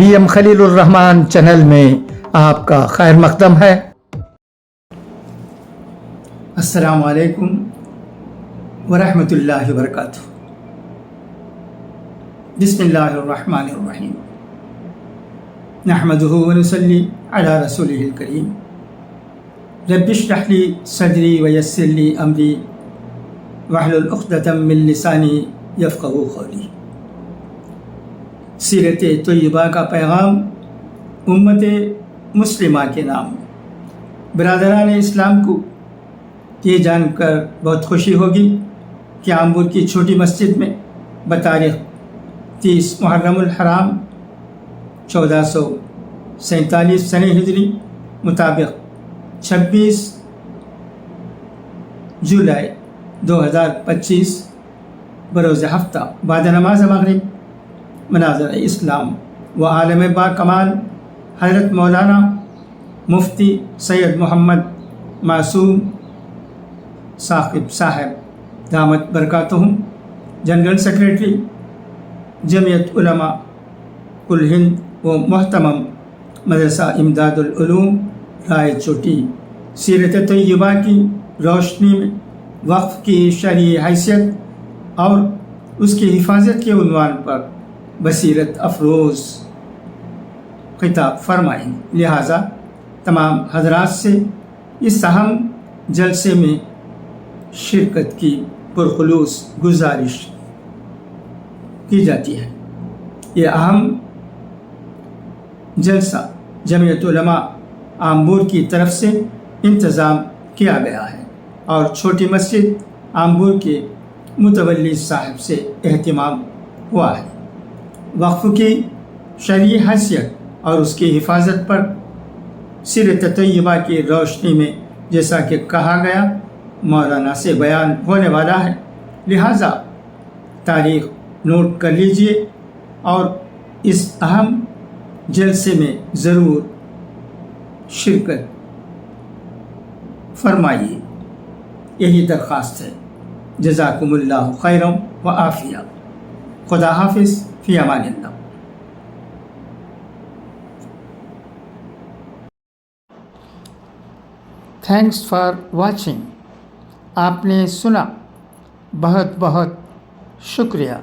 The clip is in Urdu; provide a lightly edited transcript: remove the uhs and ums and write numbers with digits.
VM خلیل الرحمان چینل میں آپ کا خیر مقدم ہے۔ السلام علیکم ورحمۃ اللہ وبرکاتہ۔ بسم اللہ الرحمن الرحیم، نحمدہ ونصلی علی رسولہ الکریم، رب اشرح لی صدری ویسر لی امری واحلل عقدۃ من لسانی یفقہوا قولی۔ سیرت طیبہ کا پیغام امت مسلمہ کے نام۔ برادران اسلام کو یہ جان کر بہت خوشی ہوگی کہ آمبور کی چھوٹی مسجد میں بتاریخ 30 محرم الحرام 1447 سنہ ہجری مطابق 26 جولائی 2025 بروز ہفتہ بعد نماز مغرب مناظر اسلام و عالم با کمال حضرت مولانا مفتی سید محمد معصوم ثاقب صاحب دامت برکاتہم، جنرل سیکریٹری جمعیت علماء کل ہند و محتمم مدرسہ امداد العلوم رائے چوٹی، سیرت طیبہ کی روشنی میں وقف کی شرعی حیثیت اور اس کی حفاظت کے عنوان پر بصیرت افروز خطاب فرمائیں۔ لہٰذا تمام حضرات سے اس اہم جلسے میں شرکت کی پرخلوص گزارش کی جاتی ہے۔ یہ اہم جلسہ جمعیت علماء آمبور کی طرف سے انتظام کیا گیا ہے اور چھوٹی مسجد آمبور کے متولی صاحب سے اہتمام ہوا ہے۔ وقف کی شرعی حیثیت اور اس کی حفاظت پر سیرت طیبہ کی روشنی میں جیسا کہ کہا گیا مولانا سے بیان ہونے والا ہے، لہٰذا تاریخ نوٹ کر لیجئے اور اس اہم جلسے میں ضرور شرکت فرمائیے، یہی درخواست ہے۔ جزاکم اللہ خیرا و عافیہ۔ خدا حافظ، فی Aman Ullah. Thanks for watching. آپ نے سنا، بہت بہت شکریہ۔